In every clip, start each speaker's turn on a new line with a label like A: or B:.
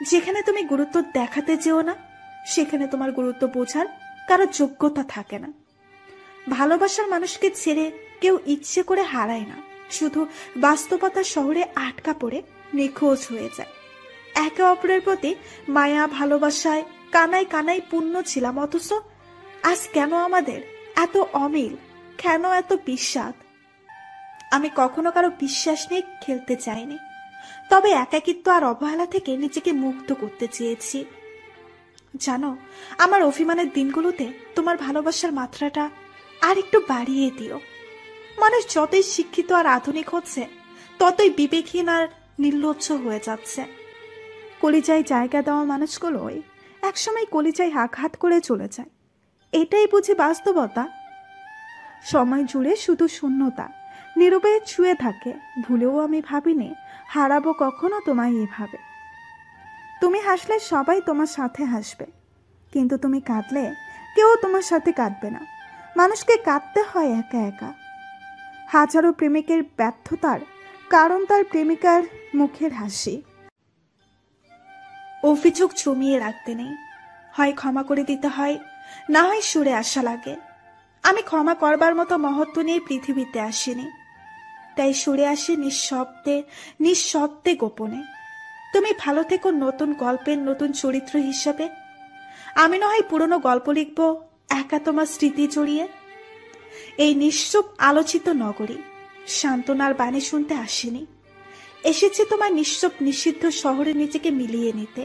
A: যেখানে তুমি গুরুত্ব দেখাতে যেও না, সেখানে তোমার গুরুত্ব বোঝার কারো যোগ্যতা থাকে না। ভালোবাসার মানুষকে ছেড়ে কেউ ইচ্ছে করে হারায় না, শুধু বাস্তবতার শহরে আটকা পড়ে নিখোঁজ হয়ে যায়। একে অপরের প্রতি মায়া ভালোবাসায় কানায় কানায় পূর্ণ ছিলাম, অথচ আজ কেন আমাদের এত অমিল, কেন এত বিষাদ? আমি কখনো কারো বিশ্বাস নিয়ে খেলতে চাইনি, তবে একাকিত্ব আর অবহেলা থেকে নিজেকে মুক্ত করতে চেয়েছি। জানো, আমার অভিমানের দিনগুলোতে তোমার ভালোবাসার মাত্রাটা আর একটু বাড়িয়ে দিও। মানুষ যতই শিক্ষিত আর আধুনিক হচ্ছে, ততই বিবেকহীন আর নির্লজ্জ হয়ে যাচ্ছে। কলিজায় জায়গা দেওয়া মানুষগুলোই একসময় কলিজায় আঘাত করে চলে যায়। এটাই বুঝি বাস্তবতা? সময় জুড়ে শুধু শূন্যতা নীরবে ছুঁয়ে থাকে। ভুলেও আমি ভাবিনি হারাবো কখনো তোমায় এভাবে। তুমি হাসলে সবাই তোমার সাথে হাসবে, কিন্তু তুমি কাঁদলে কেউ তোমার সাথে কাঁদবে না। মানুষকে কাঁদতে হয় একা একা। হাজারো প্রেমিকের ব্যর্থতার কারণ তার প্রেমিকার মুখের হাসি। অভিযোগ জমিয়ে রাখতে নেই, হয় ক্ষমা করে দিতে হয়, না হয় সুরে আসা লাগে। আমি ক্ষমা করবার মতো মহত্ব নিয়ে পৃথিবীতে আসিনি, তাই সুরে আসি নিঃশব্দে, নিঃশব্দে, গোপনে। তুমি ভালো থেকো নতুন গল্পের নতুন চরিত্র হিসাবে। আমি না হয় পুরনো গল্প লিখব একা তোমার স্মৃতি জড়িয়ে। এই নিশ্চুপ আলোচিত নগরী সান্ত্বনার বাণী শুনতে আসেনি, এসেছে তোমার নিশ্চুপ নিষিদ্ধ শহরে নিজেকে মিলিয়ে নিতে।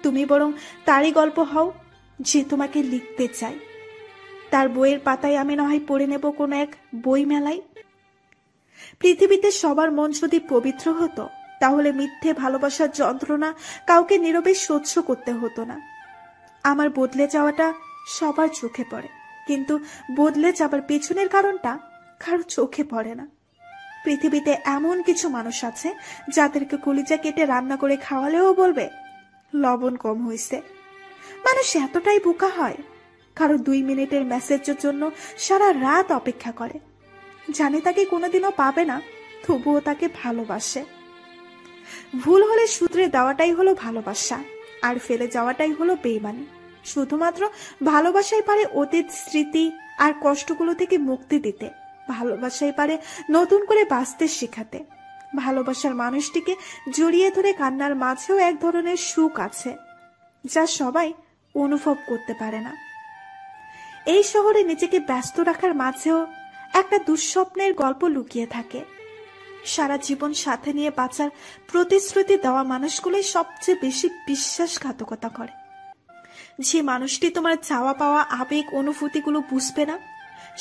A: তুমি বরং তারই গল্প হও যে তোমাকে লিখতে চাই। তার বইয়ের পাতায় আমি না হয় পড়ে নেব কোনো এক বই মেলায়। পৃথিবীতে সবার মন যদি পবিত্র হতো, তাহলে মিথ্যে ভালোবাসার যন্ত্রণা কাউকে নীরবে সহ্য করতে হতো না। আমার বদলে যাওয়াটা সবার চোখে পড়ে, কিন্তু বদলে যাবার পেছনের কারণটা কারো চোখে পড়ে না। পৃথিবীতে এমন কিছু মানুষ আছে যাদেরকে কলিজা কেটে রান্না করে খাওয়ালেও বলবে লবণ কম হয়েছে। মানুষ এতটাই বোকা হয়, কারো 2 মিনিটের মেসেজের জন্য সারা রাত অপেক্ষা করে, জানে তাকে কোনোদিনও পাবে না, তবুও তাকে ভালোবাসে। ভুল হলে শুধরে দেওয়াটাই হলো ভালোবাসা, আর ফেলে যাওয়াটাই হলো বেইমানি। শুধুমাত্র ভালোবাসাই পারে অতীত স্মৃতি আর কষ্টগুলো থেকে মুক্তি দিতে। ভালোবাসাই পারে নতুন করে বাঁচতে শেখাতে। ভালোবাসার মানুষটিকে জড়িয়ে ধরে কান্নার মাঝেও এক ধরনের সুখ আছে, যা সবাই অনুভব করতে পারে না। এই শহরে নিজেকে ব্যস্ত রাখার মাঝেও একটা দুঃস্বপ্নের গল্প লুকিয়ে থাকে। সারা জীবন সাথে নিয়ে বাঁচার প্রতিশ্রুতি দেওয়া মানুষগুলোই সবচেয়ে বেশি বিশ্বাসঘাতকতা করে। যে মানুষটি তোমার চাওয়া পাওয়া আবেগ অনুভূতিগুলো বুঝবে না,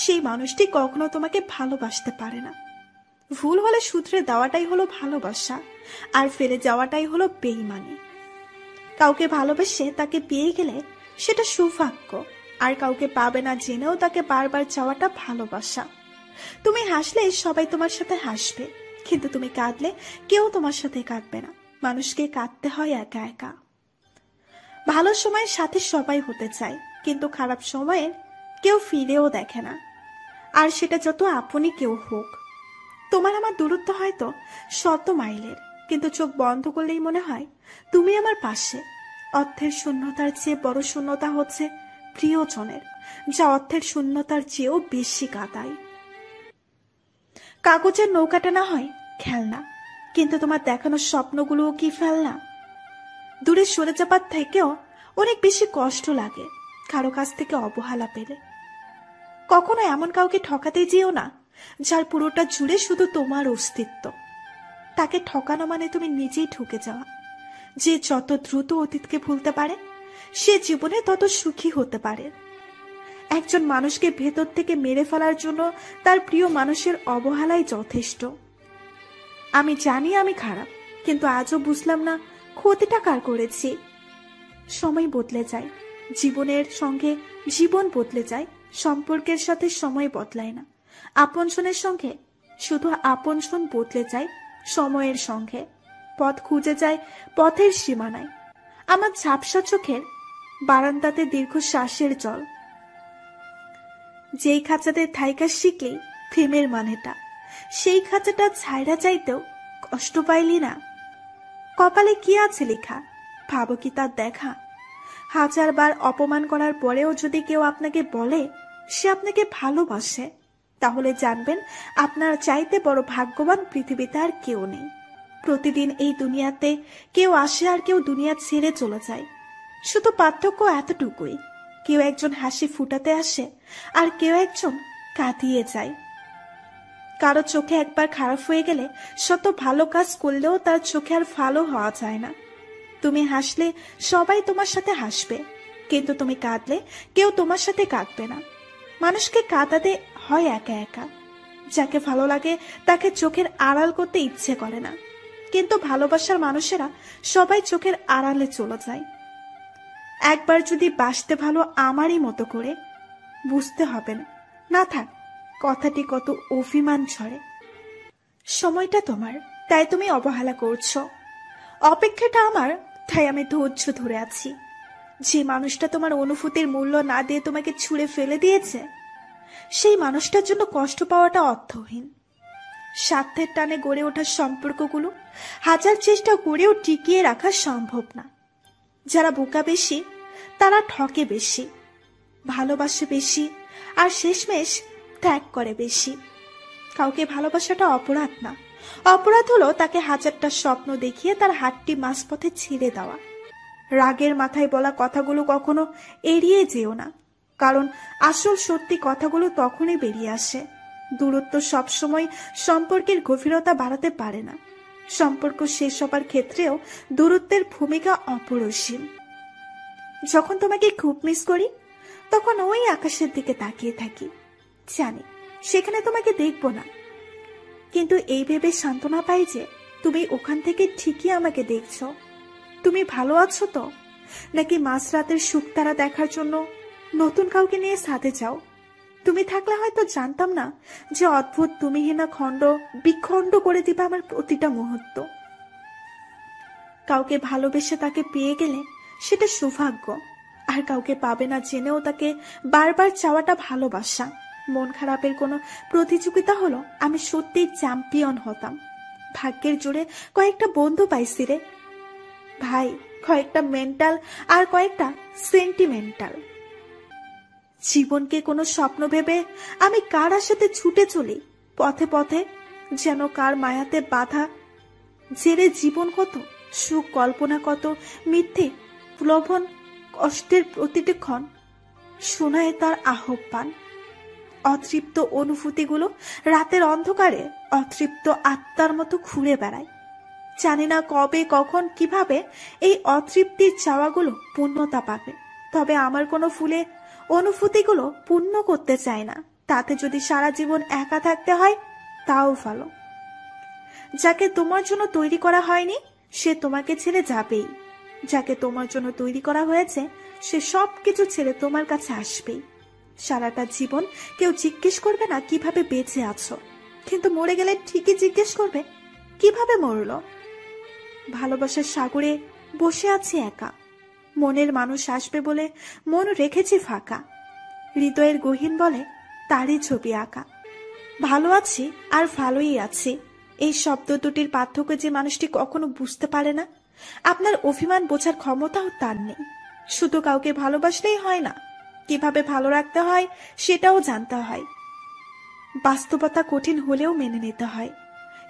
A: সেই মানুষটি কখনো তোমাকে ভালোবাসতে পারে না। ভুল হলে শুধরে দেওয়াটাই হলো ভালোবাসা, আর ফেলে যাওয়াটাই হলো বেইমানি। কাউকে ভালোবেসে তাকে পেয়ে গেলে সেটা সৌভাগ্য, আর কাউকে পাবে না জেনেও তাকে বারবার চাওয়াটা ভালোবাসা। তুমি হাসলে সবাই তোমার সাথে হাসবে, কিন্তু তুমি কাঁদলে কেউ তোমার সাথে কাঁদবে না। মানুষকে কাঁদতে হয় একা একা। ভালো সময়ের সাথে সবাই হতে চায়, কিন্তু খারাপ সময়ে কেউ ফিরেও দেখে না, আর সেটা যত আপনি কেউ হোক। তোমার আমার দূরত্ব হয়তো 100 মাইলের, কিন্তু চোখ বন্ধ করলেই মনে হয় তুমি আমার পাশে। অর্থের শূন্যতার চেয়ে বড় শূন্যতা হচ্ছে প্রিয়জনের, যা অর্থের শূন্যতার চেয়েও বেশি কাঁদায়। কাগজের নৌকাটা না হয় খেলনা, কিন্তু তোমার দেখানো স্বপ্নগুলোও কি ফেলনা? দূরে সরে যাবার থেকেও অনেক বেশি কষ্ট লাগে কারো কাছ থেকে অবহেলা পেলে। কখনো এমন কাউকে ঠকাতে যেও না যার পুরোটা জুড়ে শুধু তোমার অস্তিত্ব। তাকে ঠকানো মানে তুমি নিজেই ঠকে যাওয়া। যে যত দ্রুত অতীতকে ভুলতে পারে, সে জীবনে তত সুখী হতে পারে। একজন মানুষকে ভেতর থেকে মেরে ফেলার জন্য তার প্রিয় মানুষের অবহেলাই যথেষ্ট। আমি জানি আমি খারাপ, কিন্তু আজও বুঝলাম না ক্ষতিটা কার করেছি। সময় বদলে যায়, জীবনের সঙ্গে জীবন বদলে যায়, সম্পর্কের সাথে সময় বদলায় না। আপনজনের সঙ্গে শুধু আপনজন বদলে যায় সময়ের সঙ্গে। পথ খুঁজে যায় পথের সীমানায়। আমার ঝাপসা চোখের বারান্দাতে দীর্ঘ শ্বাসের জল। যেই খাঁচাতে থাইকা শিখলি প্রেমের মানেটা, সেই খাঁচাটা ছাইরা চাইতেও কষ্ট পাইলি না। কপালে কি আছে লেখা, ভাবো কি তার দেখা? 1000 বার অপমান করার পরেও যদি কেউ আপনাকে বলে সে আপনাকে ভালোবাসে, তাহলে জানবেন আপনার চাইতে বড় ভাগ্যবান পৃথিবীতে আর কেউ নেই। প্রতিদিন এই দুনিয়াতে কেউ আসে আর কেউ দুনিয়া ছেড়ে চলে যায়, শুধু পার্থক্য এতটুকুই, কেউ একজন হাসি ফুটাতে আসে আর কেউ একজন কাঁদিয়ে যায়। কারো চোখে একবার খারাপ হয়ে গেলে শত ভালো কাজ করলেও তার চোখে আর ভালো হওয়া যায় না। তুমি হাসলে সবাই তোমার সাথে হাসবে, কিন্তু তুমি কাঁদলে কেউ তোমার সাথে কাঁদবে না। মানুষকে কাঁদাতে হয় একা একা। যাকে ভালো লাগে তাকে চোখের আড়াল করতে ইচ্ছে করে না, কিন্তু ভালোবাসার মানুষেরা সবাই চোখের আড়ালে চলে যায়। একবার যদি বাসতে ভালো আমারই মতো করে, বুঝতে হবে না। না থাক, কথাটি কত অভিমান ছড়ে। সময়টা তোমার, তাই তুমি অবহেলা করছো। অপেক্ষাটা আমার, তাই আমি ধৈর্য ধরে আছি। যে মানুষটা তোমার অনুভূতির মূল্য না দিয়ে তোমাকে ছুঁড়ে ফেলে দিয়েছে, সেই মানুষটার জন্য কষ্ট পাওয়াটা অর্থহীন। স্বার্থের টানে গড়ে ওঠা সম্পর্কগুলো 1000 চেষ্টা করেও টিকিয়ে রাখা সম্ভব না। যারা বোকা বেশি তারা ঠকে বেশি, ভালোবাসে বেশি, আর শেষমেশ ত্যাগ করে বেশি। কাউকে ভালোবাসাটা অপরাধ না, অপরাধ হলো তাকে 1000টা স্বপ্ন দেখিয়ে তার হাতটি মাঝপথে ছেড়ে দেওয়া। রাগের মাথায় বলা কথাগুলো কখনো এড়িয়ে যেও না, কারণ আসল সত্যি কথাগুলো তখনই বেরিয়ে আসে। দূরত্ব সবসময় সম্পর্কের গভীরতা বাড়াতে পারে না। সম্পর্ক শেষ হবার ক্ষেত্রেও দূরত্বের ভূমিকা অপরিসীম। যখন তোমাকে খুব মিস করি, তখন ওই আকাশের দিকে তাকিয়ে থাকি, জানি সেখানে তোমাকে দেখব না, কিন্তু এই ভেবে সান্ত্বনা পাই যে তুমি ওখান থেকে ঠিকই আমাকে দেখছো। তুমি ভালো আছো তো, নাকি মাঝরাতের শুকতারা দেখার জন্য নতুন কাউকে নিয়ে সাথে যাও? তুমি থাকলে হয়তো জানতাম না যে অদ্ভুত তুমিহীনা খণ্ড বিখণ্ড করে দিবে আমার প্রতিটা মুহূর্ত। কাউকে ভালোবেসে তাকে পেয়ে গেলে সেটা সৌভাগ্য, আর কাউকে পাবে না জেনেও তাকে বারবার চাওয়াটা ভালোবাসা। মন খারাপের কোনো প্রতিযোগিতা হলো আমি সত্যিই চ্যাম্পিয়ন হতাম। ভাগ্যের জোরে কয়েকটা বন্ধু পাইছি রে ভাই, কয়েকটা মেন্টাল আর কয়েকটা সেন্টিমেন্টাল। জীবনকে কোনো স্বপ্ন ভেবে আমি কার আশাতে ছুটে চলি পথে পথে, যেন কার মায়াতে বাধা জেরে জীবন কত সুখ কল্পনা, কত মিথ্যে প্রলোভন, কষ্টের প্রতিটি ক্ষণ শোনায় তার আহ্বান। অতৃপ্ত অনুভূতিগুলো রাতের অন্ধকারে অতৃপ্ত আত্মার মতো ঘুরে বেড়ায়। জানি না কবে কখন কিভাবে এই অতৃপ্তির চাওয়াগুলো পূর্ণতা পাবে, তবে আমার কোনো ফুলে অনুভূতিগুলো পূর্ণ করতে চায় না। তাতে যদি সারা জীবন একা থাকতে হয় তাও ভালো। যাকে তোমার জন্য তৈরি করা হয়নি সে তোমাকে ছেড়ে যাবেই, যাকে তোমার জন্য তৈরি করা হয়েছে সে সবকিছু ছেড়ে তোমার কাছে আসবেই। সারাটা জীবন কেউ জিজ্ঞেস করবে না কিভাবে বেঁচে আছো, কিন্তু মরে গেলে ঠিকই জিজ্ঞেস করবে কিভাবে মরলো। ভালোবাসার সাগরে বসে আছি একা, মনের মানুষ আসবে বলে মন রেখেছি ফাঁকা। হৃদয়ের গহীন বলে তারই ছবি আঁকা। ভালো আছি আর ভালোই আছি, এই শব্দ দুটির পার্থক্য যে মানুষটি কখনো বুঝতে পারে না, আপনার অভিমান বোঝার ক্ষমতাও তার নেই। শুধু কাউকে ভালোবাসলেই হয় না, কিভাবে ভালো রাখতে হয় সেটাও জানতে হয়। বাস্তবতা কঠিন হলেও মেনে নিতে হয়।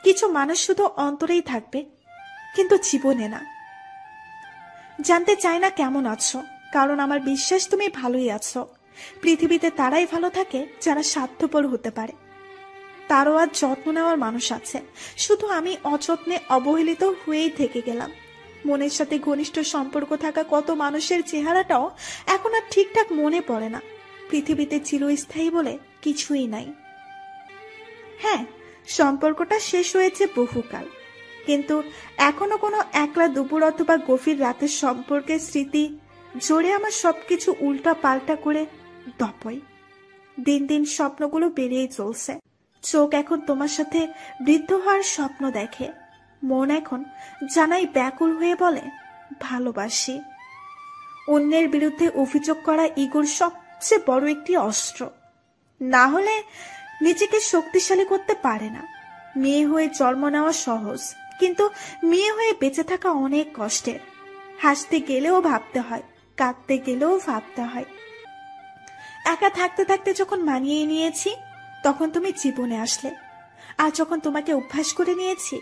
A: কিছু মানুষ শুধু অন্তরেই থাকবে, কিন্তু জীবনে না। জানতে চাই না কেমন আছো, কারণ আমার বিশ্বাস তুমি ভালোই আছো। পৃথিবীতে তারাই ভালো থাকে যারা স্বার্থপর হতে পারে। তারও আজ যত্ন নেওয়ার মানুষ আছে, শুধু আমি অযত্নে অবহেলিত হয়েই থেকে গেলাম। মনের সাথে ঘনিষ্ঠ সম্পর্ক থাকা কত মানুষের চেহারাটাও এখন আর ঠিকঠাক মনে পড়ে না। পৃথিবীতে চিরস্থায়ী বলে কিছুই নাই। হ্যাঁ, সম্পর্কটা শেষ হয়েছে বহুকাল, কিন্তু এখনো কোনো একলা দুপুর অথবা গভীর রাতের সম্পর্কের স্মৃতি জোরে আমার সবকিছু উল্টা পাল্টা করে দপয়। দিন দিন স্বপ্নগুলো বেড়েই চলছে। চোখ এখন তোমার সাথে বৃদ্ধ হওয়ার স্বপ্ন দেখে, মন এখন জানাই ব্যাকুল হয়ে বলে ভালোবাসি। অন্যের বিরুদ্ধে অভিযোগ করা ইগোর সবচেয়ে বড় একটি অস্ত্র, না হলে নিজেকে শক্তিশালী করতে পারে না। মেয়ে হয়ে জন্ম নেওয়া সহজ, কিন্তু মেয়ে হয়ে বেঁচে থাকা অনেক কষ্টের। হাসতে গেলেও ভাবতে হয়, কাঁদতে গেলেও ভাবতে হয়। একা থাকতে থাকতে যখন মানিয়ে নিয়েছি তখন তুমি জীবনে আসলে, আর যখন তোমাকে অভ্যাস করে নিয়েছি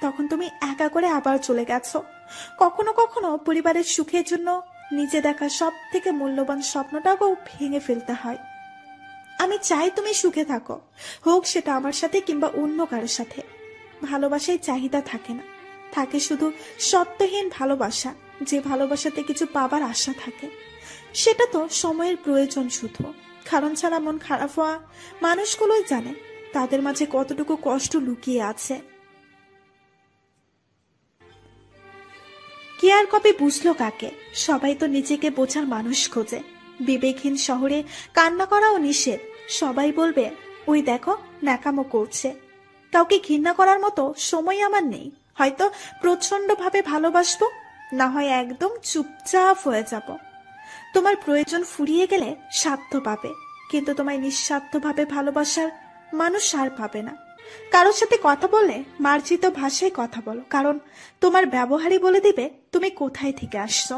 A: তখন তুমি একা করে আবার চলে গেছো। কখনো কখনো পরিবারের সুখের জন্য নিজে দেখা সব থেকে মূল্যবান স্বপ্নটাকেও ভেঙে ফেলতে হয়। আমি চাই তুমি সুখে থাকো, হোক সেটা আমার সাথে কিংবা অন্য কারোর সাথে। ভালোবাসায় চাহিদা থাকে না, থাকে শুধু শর্তহীন ভালোবাসা, যে ভালোবাসাতে কিছু পাবার আশা থাকে। সেটা তো সময়ের প্রয়োজন শুধু, কারণ ছাড়া মন খারাপ হওয়া মানুষগুলোই জানে তাদের মাঝে কতটুকু কষ্ট লুকিয়ে আছে। কে আর কবে বুঝলো কাকে? সবাই তো নিজেকে বোঝার মানুষ খোঁজে। বিবেকহীন শহরে কান্না করাও নিষেধ। সবাই বলবে ওই দেখো ন্যাকামো করছে। কাউকে ঘৃণা করার মতো সময় আমার নেই। হয়তো প্রচন্ড ভাবে ভালোবাসবো, না হয় একদম চুপচাপ হয়ে যাব। তোমার প্রয়োজন ফুরিয়ে গেলে স্বার্থ পাবে, কিন্তু তোমায় নিঃস্বার্থ ভাবে ভালোবাসার মানুষ আর পাবে না। কারোর সাথে কথা বললে মার্জিত ভাষায় কথা বলো, কারণ তোমার ব্যবহারই বলে দিবে তুমি কোথায় থেকে আসছো।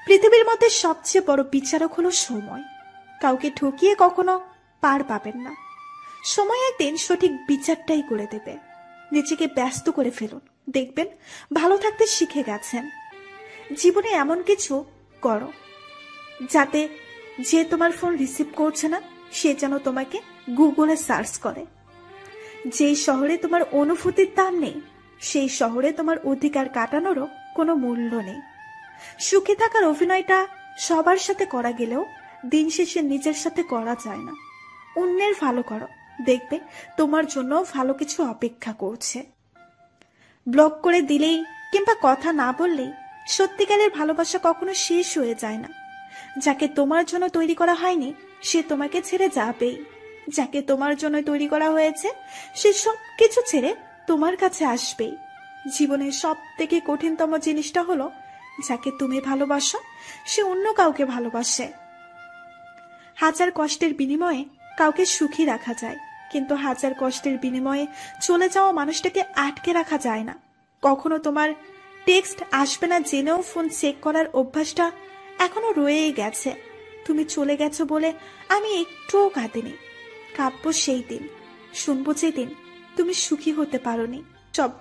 A: পৃথিবীর মধ্যে সবচেয়ে বড় বিচারক হলো সময়। কাউকে ঠকিয়ে কখনো পার পাবেন না। সময় একদিন সঠিক বিচারটাই করে দেবে। নিজেকে ব্যস্ত করে ফেলুন, দেখবেন ভালো থাকতে শিখে গেছেন। জীবনে এমন কিছু করো যাতে যে তোমার ফোন রিসিভ করছে না সে যেন তোমাকে গুগলে সার্চ করে। যেই শহরে তোমার অনুভূতির দাম নেই সেই শহরে তোমার অধিকার কাটানোরও কোনো মূল্য নেই। সুখে থাকার অভিনয়টা সবার সাথে করা গেলেও দিন শেষে নিজের সাথে করা যায় না। অন্যের ভালো করো, দেখবে তোমার জন্য ভালো কিছু অপেক্ষা করছে। ব্লক করে দিলেই কিংবা কথা না বললেই সত্যিকারের ভালোবাসা কখনো শেষ হয়ে যায় না। যাকে তোমার জন্য তৈরি করা হয়নি সে তোমাকে ছেড়ে যাবেই। যাকে তোমার জন্য তৈরি করা হয়েছে সে সব কিছু ছেড়ে তোমার কাছে আসবেই। জীবনের সব থেকে কঠিনতম জিনিসটা হলো যাকে তুমি ভালোবাসো সে অন্য কাউকে ভালোবাসে। হাজার কষ্টের বিনিময়ে কাউকে সুখী রাখা যায়, কিন্তু হাজার কষ্টের বিনিময়ে চলে যাওয়া মানুষটাকে আটকে রাখা যায় না। কখনো তোমার টেক্সট আসবে না জেনেও ফোন চেক করার অভ্যাসটা এখনো রয়েই গেছে। তুমি চলে গেছো বলে আমি একটুও কাঁদিনি। কাঁদবো সেই দিন, শুনবো যেদিন তুমি সুখী হতে পারোনি। সব